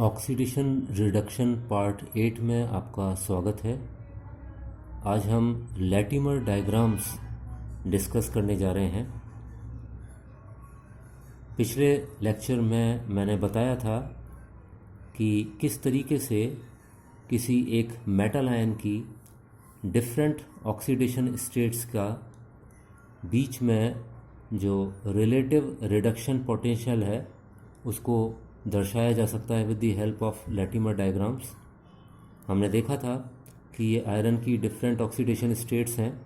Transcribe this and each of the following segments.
Oxidation reduction part 8 में आपका स्वागत है। आज हम लैटिमर डायग्राम्स डिस्कस करने जा रहे हैं। पिछले लेक्चर में मैंने बताया था कि किस तरीके से किसी एक मेटल आयन की डिफरेंट ऑक्सीडेशन स्टेट्स का बीच में जो रिलेटिव रिडक्शन पोटेंशियल है उसको दर्शाया जा सकता है with the help of Latimer diagrams. हमने देखा था कि ये आयरन की डिफरेंट ऑक्सीडेशन स्टेट्स हैं।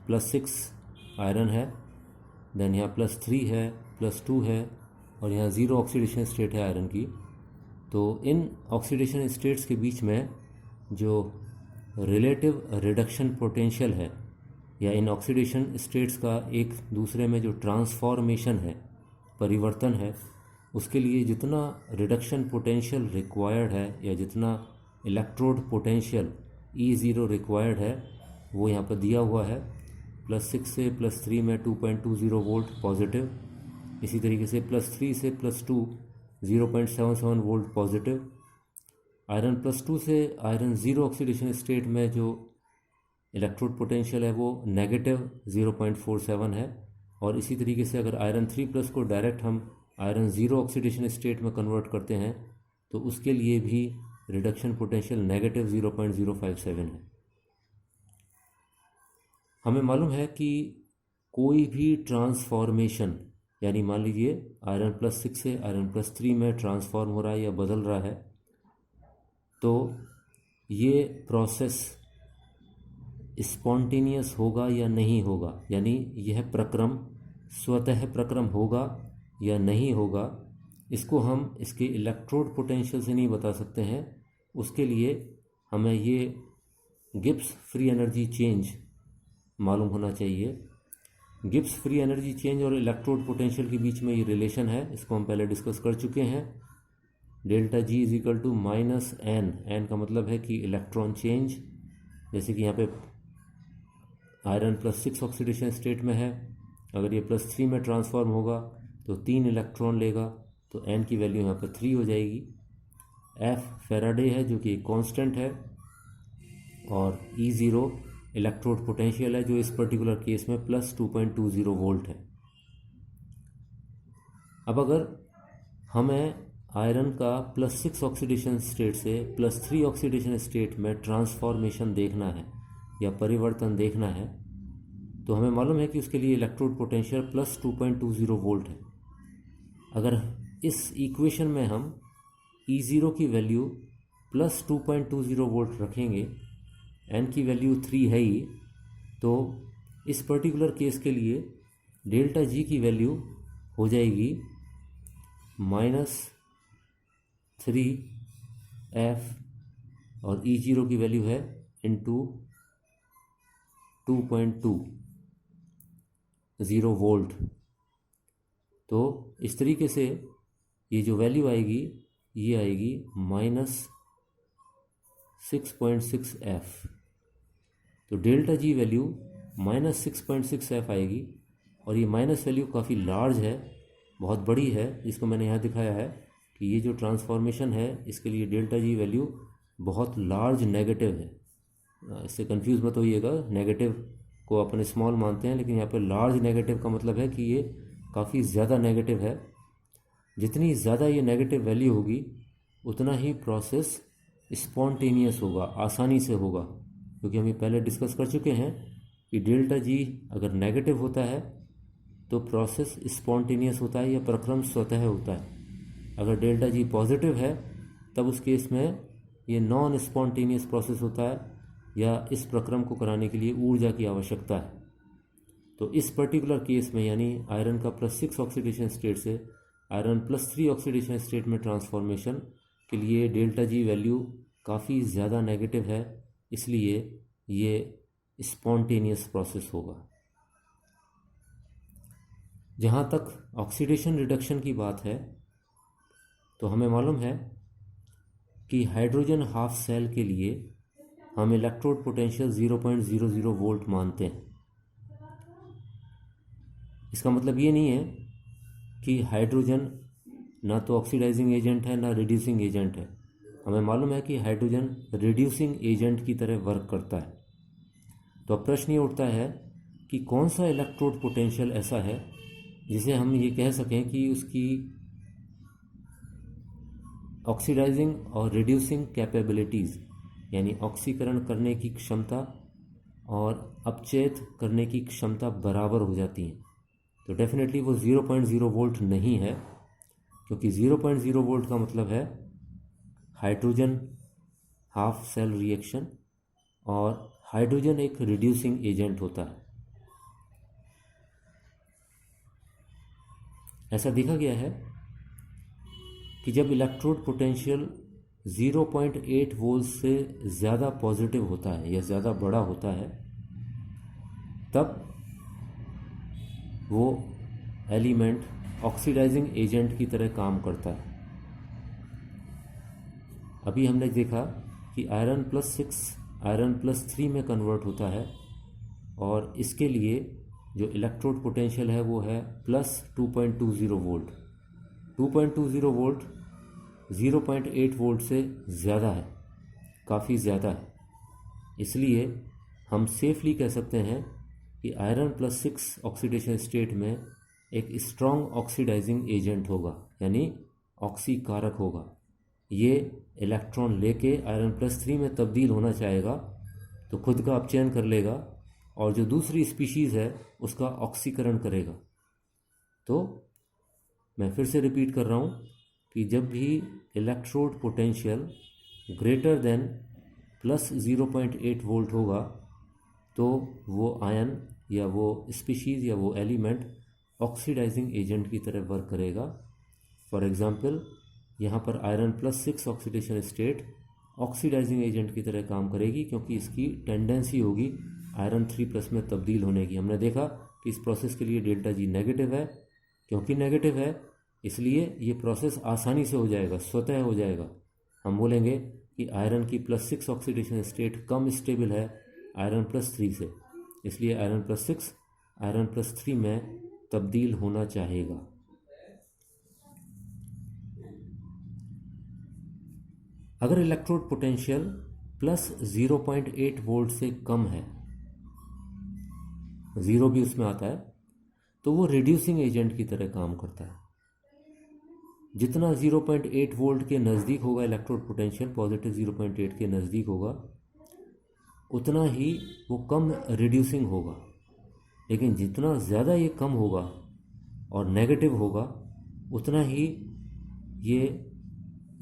+6 आयरन है, देन यहाँ +3 है, +2 है और यहाँ 0 ऑक्सीडेशन स्टेट है आयरन की। तो इन ऑक्सीडेशन स्टेट्स के बीच में जो रिलेटिव रिडक्शन पोटेंशियल है या इन ऑक्सीडेशन स्टेट्स का एक दूसरे में जो ट्रांसफॉर्मेशन है, परिवर्तन है, उसके लिए जितना रिडक्शन पोटेंशियल रिक्वायर्ड है या जितना इलेक्ट्रोड पोटेंशियल E0 रिक्वायर्ड है वो यहाँ पर दिया हुआ है। +6 से +3 में 2.20 वोल्ट पॉजिटिव, इसी तरीके से +3 से +2 0.77 वोल्ट पॉजिटिव। आयरन +2 से आयरन 0 ऑक्सीडेशन स्टेट में जो इलेक्ट्रोड पोटेंशियल है वो नेगेटिव 0.47 है। और इसी तरीके से अगर आयरन 3+ को डायरेक्ट हम आयरन 0 ऑक्सीडेशन स्टेट में कन्वर्ट करते हैं तो उसके लिए भी रिडक्शन पोटेंशियल नेगेटिव 0.057 है। हमें मालूम है कि कोई भी ट्रांसफॉर्मेशन, यानी मान लीजिए आयरन +6 से आयरन +3 में ट्रांसफॉर्म हो रहा है या बदल रहा है, तो ये प्रोसेस स्पॉन्टेनियस होगा या नहीं होगा, यानी यह प्रक्रम स्वतः प्रक्रम होगा या नहीं होगा, इसको हम इसके इलेक्ट्रोड पोटेंशियल से नहीं बता सकते हैं। उसके लिए हमें ये गिब्स फ्री एनर्जी चेंज मालूम होना चाहिए। गिब्स फ्री एनर्जी चेंज और इलेक्ट्रोड पोटेंशियल के बीच में ये रिलेशन है, इसको हम पहले डिस्कस कर चुके हैं। ΔG -n, n का मतलब है कि इलेक्ट्रॉन चेंज। जैसे कि यहाँ पे आयरन +6 ऑक्सीडेशन स्टेट में है, अगर ये +3 में ट्रांसफॉर्म होगा तो 3 इलेक्ट्रॉन लेगा, तो n की वैल्यू यहाँ पर 3 हो जाएगी। F फैराडे है जो कि एक कांस्टेंट है, और E0 इलेक्ट्रोड पोटेंशियल है जो इस पर्टिकुलर केस में +2.20 वोल्ट है। अब अगर हमें आयरन का +6 ऑक्सीडेशन स्टेट से +3 ऑक्सीडेशन स्टेट में ट्रांसफॉर्मेशन देखना है या परिवर्तन देखना है, तो हमें मालूम है कि उसके लिए इलेक्ट्रोड पोटेंशियल +2.20 वोल्ट है। अगर इस इक्वेशन में हम E0 की वैल्यू +2.20 वोल्ट रखेंगे, n की वैल्यू 3 है ही, तो इस पर्टिकुलर केस के लिए ΔG की वैल्यू हो जाएगी -3F और E0 की वैल्यू है × 2.20 वोल्ट। तो इस तरीके से ये जो वैल्यू आएगी ये आएगी -6.6F। तो ΔG वैल्यू -6.6F आएगी, और ये माइनस वैल्यू काफ़ी लार्ज है, बहुत बड़ी है, जिसको मैंने यहाँ दिखाया है कि ये जो ट्रांसफॉर्मेशन है इसके लिए ΔG वैल्यू बहुत लार्ज नेगेटिव है। इससे कंफ्यूज मत होइएगा, नेगेटिव को अपन स्मॉल मानते हैं, लेकिन यहाँ पे लार्ज नेगेटिव का मतलब है कि ये काफ़ी ज़्यादा नेगेटिव है। जितनी ज़्यादा ये नेगेटिव वैल्यू होगी उतना ही प्रोसेस स्पॉन्टेनियस होगा, आसानी से होगा, क्योंकि हम ये पहले डिस्कस कर चुके हैं कि ΔG अगर नेगेटिव होता है तो प्रोसेस स्पॉन्टेनियस होता है या प्रक्रम स्वतः होता है। अगर ΔG पॉजिटिव है तब उस केस में ये नॉन स्पॉन्टेनियस प्रोसेस होता है या इस प्रक्रम को कराने के लिए ऊर्जा की आवश्यकता है। तो इस पर्टिकुलर केस में, यानी आयरन का +6 ऑक्सीडेशन स्टेट से आयरन +3 ऑक्सीडेशन स्टेट में ट्रांसफॉर्मेशन के लिए ΔG वैल्यू काफ़ी ज़्यादा नेगेटिव है, इसलिए ये स्पॉन्टेनियस प्रोसेस होगा। जहाँ तक ऑक्सीडेशन रिडक्शन की बात है, तो हमें मालूम है कि हाइड्रोजन हाफ सेल के लिए हम इलेक्ट्रोड पोटेंशियल 0.00 वोल्ट मानते हैं। इसका मतलब ये नहीं है कि हाइड्रोजन ना तो ऑक्सीडाइजिंग एजेंट है ना रिड्यूसिंग एजेंट है। हमें मालूम है कि हाइड्रोजन रिड्यूसिंग एजेंट की तरह वर्क करता है। तो अब प्रश्न ये उठता है कि कौन सा इलेक्ट्रोड पोटेंशियल ऐसा है जिसे हम ये कह सकें कि उसकी ऑक्सीडाइजिंग और रिड्यूसिंग कैपेबिलिटीज़, यानी ऑक्सीकरण करने की क्षमता और अपचेत करने की क्षमता बराबर हो जाती हैं। तो डेफिनेटली वो 0.0 वोल्ट नहीं है, क्योंकि 0.0 वोल्ट का मतलब है हाइड्रोजन हाफ सेल रिएक्शन, और हाइड्रोजन एक रिड्यूसिंग एजेंट होता है। ऐसा देखा गया है कि जब इलेक्ट्रोड पोटेंशियल 0.8 वोल्ट से ज़्यादा पॉजिटिव होता है या ज़्यादा बड़ा होता है, तब वो एलिमेंट ऑक्सीडाइजिंग एजेंट की तरह काम करता है। अभी हमने देखा कि आयरन +6 आयरन +3 में कन्वर्ट होता है, और इसके लिए जो इलेक्ट्रोड पोटेंशियल है वो है +2.20 वोल्ट। 2.20 वोल्ट 0.8 वोल्ट से ज़्यादा है, काफ़ी ज़्यादा है। इसलिए हम सेफली कह सकते हैं कि आयरन +6 ऑक्सीडेशन स्टेट में एक स्ट्रॉन्ग ऑक्सीडाइजिंग एजेंट होगा, यानी ऑक्सीकारक होगा। ये इलेक्ट्रॉन लेके आयरन +3 में तब्दील होना चाहेगा तो खुद का अपचयन कर लेगा, और जो दूसरी स्पीशीज़ है उसका ऑक्सीकरण करेगा। तो मैं फिर से रिपीट कर रहा हूँ कि जब भी electrode potential greater than +0.8 volt होगा तो वो आयन या वो स्पीशीज़ या वो एलिमेंट ऑक्सीडाइजिंग एजेंट की तरह वर्क करेगा। फॉर एग्ज़ाम्पल, यहाँ पर iron +6 oxidation state oxidising agent की तरह काम करेगी, क्योंकि इसकी टेंडेंसी होगी आयरन 3+ में तब्दील होने की। हमने देखा कि इस प्रोसेस के लिए डेल्टा जी नेगेटिव है। क्योंकि नेगेटिव है इसलिए ये प्रोसेस आसानी से हो जाएगा, स्वतः हो जाएगा। हम बोलेंगे कि आयरन की +6 ऑक्सीडेशन स्टेट कम स्टेबल है आयरन +3 से, इसलिए आयरन +6 आयरन +3 में तब्दील होना चाहेगा। अगर इलेक्ट्रोड पोटेंशियल +0.8 वोल्ट से कम है, ज़ीरो भी उसमें आता है, तो वो रिड्यूसिंग एजेंट की तरह काम करता है। जितना 0.8 वोल्ट के नज़दीक होगा इलेक्ट्रोड पोटेंशियल, पॉजिटिव 0.8 के नज़दीक होगा, उतना ही वो कम रिड्यूसिंग होगा। लेकिन जितना ज़्यादा ये कम होगा और नेगेटिव होगा, उतना ही ये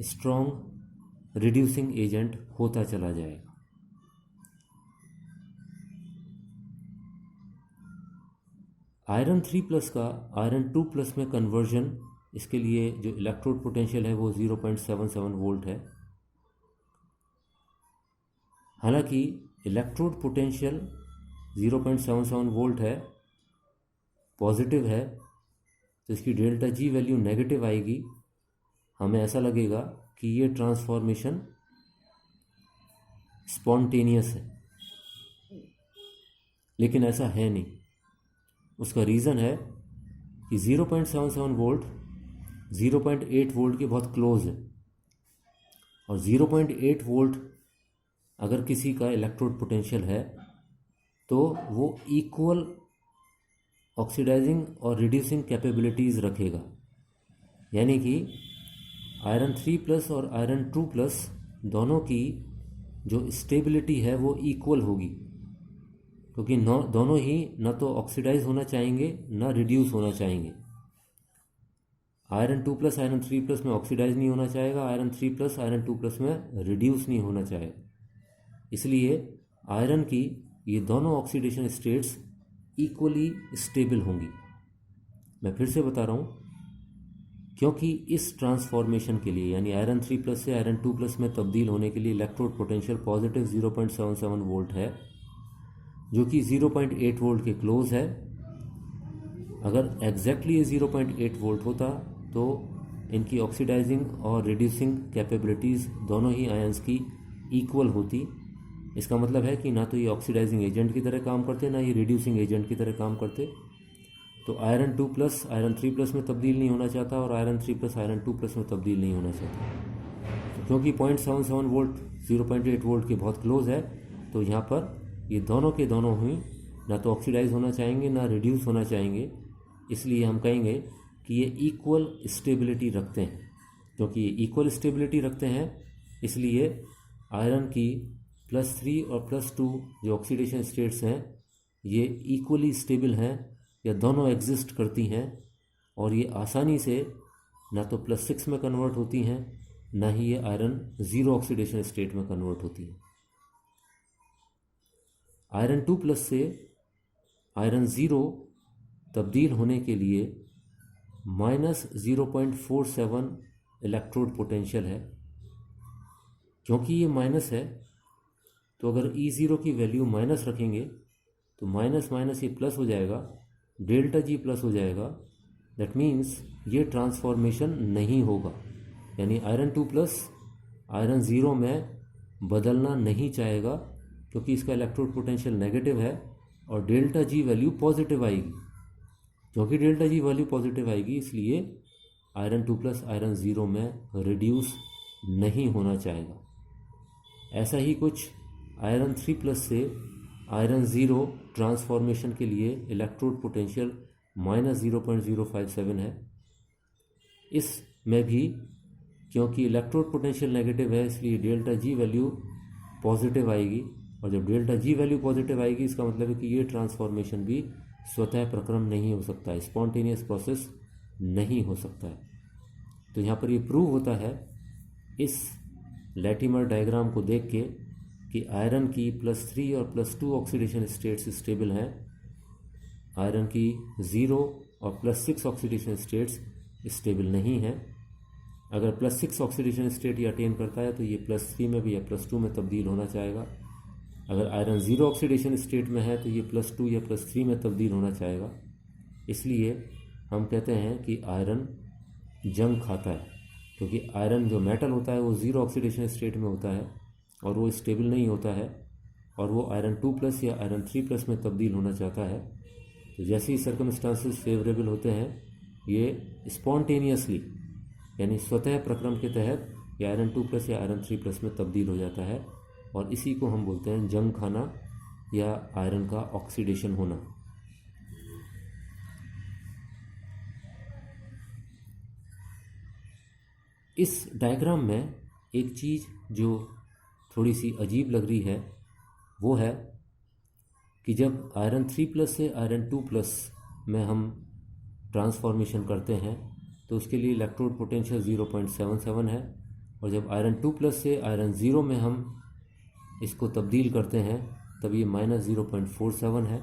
स्ट्रॉन्ग रिड्यूसिंग एजेंट होता चला जाएगा। आयरन 3+ का आयरन 2+ में कन्वर्जन, इसके लिए जो इलेक्ट्रोड पोटेंशियल है वो 0.77 वोल्ट है। हालांकि इलेक्ट्रोड पोटेंशियल 0.77 वोल्ट है, पॉजिटिव है, तो इसकी डेल्टा जी वैल्यू नेगेटिव आएगी। हमें ऐसा लगेगा कि ये ट्रांसफॉर्मेशन स्पॉन्टेनियस है, लेकिन ऐसा है नहीं। उसका रीज़न है कि 0.77 वोल्ट 0.8 वोल्ट के बहुत क्लोज है, और 0.8 वोल्ट अगर किसी का इलेक्ट्रोड पोटेंशियल है तो वो इक्वल ऑक्सीडाइजिंग और रिड्यूसिंग कैपेबिलिटीज़ रखेगा। यानी कि आयरन 3+ और आयरन 2+ दोनों की जो स्टेबिलिटी है वो इक्वल होगी, क्योंकि दोनों ही ना तो ऑक्सीडाइज होना चाहेंगे ना रिड्यूस होना चाहेंगे। आयरन 2+ आयरन 3+ में ऑक्सीडाइज नहीं होना चाहेगा, आयरन 3+ आयरन 2+ में रिड्यूस नहीं होना चाहेगा। इसलिए आयरन की ये दोनों ऑक्सीडेशन स्टेट्स इक्वली स्टेबल होंगी। मैं फिर से बता रहा हूँ, क्योंकि इस ट्रांसफॉर्मेशन के लिए, यानी आयरन 3+ से आयरन 2+ में तब्दील होने के लिए इलेक्ट्रोड पोटेंशियल पॉजिटिव 0.77 वोल्ट है, जो कि 0.8 वोल्ट के क्लोज है। अगर एग्जैक्टली ये 0.8 वोल्ट होता तो इनकी ऑक्सीडाइजिंग और रिड्यूसिंग कैपेबिलिटीज़ दोनों ही आयंस की इक्वल होती। इसका मतलब है कि ना तो ये ऑक्सीडाइजिंग एजेंट की तरह काम करते, ना ये रिड्यूसिंग एजेंट की तरह काम करते। तो आयरन 2 प्लस आयरन 3 प्लस में तब्दील नहीं होना चाहता और आयरन 3 प्लस आयरन 2 प्लस में तब्दील नहीं होना चाहता। तो क्योंकि 0.77 वोल्ट 0.8 वोल्ट के बहुत क्लोज है, तो यहाँ पर ये दोनों के दोनों ही ना तो ऑक्सीडाइज होना चाहेंगे ना रिड्यूस होना चाहेंगे। इसलिए हम कहेंगे कि ये इक्वल स्टेबिलिटी रखते हैं। क्योंकि ये इक्वल स्टेबिलिटी रखते हैं इसलिए आयरन की +3 और +2 जो ऑक्सीडेशन स्टेट्स हैं ये इक्वली स्टेबल हैं या दोनों एग्जिस्ट करती हैं, और ये आसानी से ना तो +6 में कन्वर्ट होती हैं ना ही ये आयरन 0 ऑक्सीडेशन स्टेट में कन्वर्ट होती हैं। आयरन 2 प्लस से आयरन 0 तब्दील होने के लिए -0.47 इलेक्ट्रोड पोटेंशियल है। क्योंकि ये माइनस है तो अगर E0 की वैल्यू माइनस रखेंगे तो माइनस माइनस ये प्लस हो जाएगा, डेल्टा G प्लस हो जाएगा। दैट मीन्स ये ट्रांसफॉर्मेशन नहीं होगा, यानी आयरन 2 प्लस आयरन 0 में बदलना नहीं चाहेगा क्योंकि इसका इलेक्ट्रोड पोटेंशियल नेगेटिव है और डेल्टा G वैल्यू पॉजिटिव आएगी। क्योंकि डेल्टा G वैल्यू पॉजिटिव आएगी इसलिए आयरन 2 प्लस आयरन 0 में रिड्यूस नहीं होना चाहेगा। ऐसा ही कुछ आयरन 3 प्लस से आयरन 0 ट्रांसफॉर्मेशन के लिए इलेक्ट्रोड पोटेंशियल -0.057 है। इसमें भी क्योंकि इलेक्ट्रोड पोटेंशियल नेगेटिव है इसलिए डेल्टा G वैल्यू पॉजिटिव आएगी, और जब डेल्टा G वैल्यू पॉजिटिव आएगी इसका मतलब है कि ये ट्रांसफॉर्मेशन भी स्वतः प्रक्रम नहीं हो सकता है, स्पॉन्टेनियस प्रोसेस नहीं हो सकता है। तो यहाँ पर ये प्रूव होता है इस लैटिमर डायग्राम को देख के कि आयरन की +3 और +2 ऑक्सीडेशन स्टेट्स स्टेबल हैं, आयरन की 0 और +6 ऑक्सीडेशन स्टेट्स स्टेबल नहीं हैं। अगर +6 ऑक्सीडेशन स्टेट ये अटेन करता है तो ये +3 में भी या +2 में तब्दील होना चाहेगा। अगर आयरन 0 ऑक्सीडेशन स्टेट में है तो ये +2 या +3 में तब्दील होना चाहेगा। इसलिए हम कहते हैं कि आयरन जंग खाता है, क्योंकि आयरन जो मेटल होता है वो 0 ऑक्सीडेशन स्टेट में होता है और वो स्टेबल नहीं होता है, और वो आयरन 2 प्लस या आयरन 3 प्लस में तब्दील होना चाहता है। तो जैसे ही सर्कमस्टांसेस फेवरेबल होते हैं ये स्पॉन्टेनियसली यानी स्वतः प्रक्रम के तहत ये आयरन 2 प्लस या आयरन 3 प्लस में तब्दील हो जाता है, और इसी को हम बोलते हैं जंग खाना या आयरन का ऑक्सीडेशन होना। इस डायग्राम में एक चीज़ जो थोड़ी सी अजीब लग रही है वो है कि जब आयरन 3 प्लस से आयरन 2 प्लस में हम ट्रांसफॉर्मेशन करते हैं तो उसके लिए इलेक्ट्रोड पोटेंशियल 0.77 है, और जब आयरन 2 प्लस से आयरन 0 में हम इसको तब्दील करते हैं तब ये -0.47 है।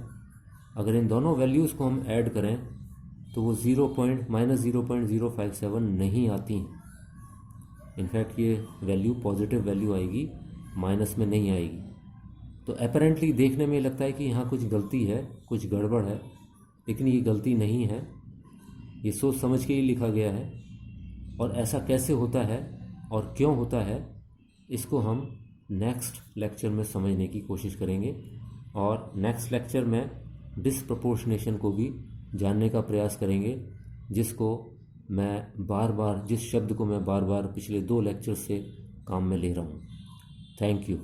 अगर इन दोनों वैल्यूज़ को हम ऐड करें तो वो -0.057 नहीं आती हैं। इनफैक्ट ये वैल्यू पॉजिटिव वैल्यू आएगी, माइनस में नहीं आएगी। तो अपेरेंटली देखने में लगता है कि यहाँ कुछ गलती है, कुछ गड़बड़ है, लेकिन ये गलती नहीं है, ये सोच समझ के ही लिखा गया है। और ऐसा कैसे होता है और क्यों होता है इसको हम नेक्स्ट लेक्चर में समझने की कोशिश करेंगे, और नेक्स्ट लेक्चर में डिसप्रपोर्शनेशन को भी जानने का प्रयास करेंगे, जिस शब्द को मैं बार बार पिछले 2 लेक्चर से काम में ले रहा हूँ। Thank you.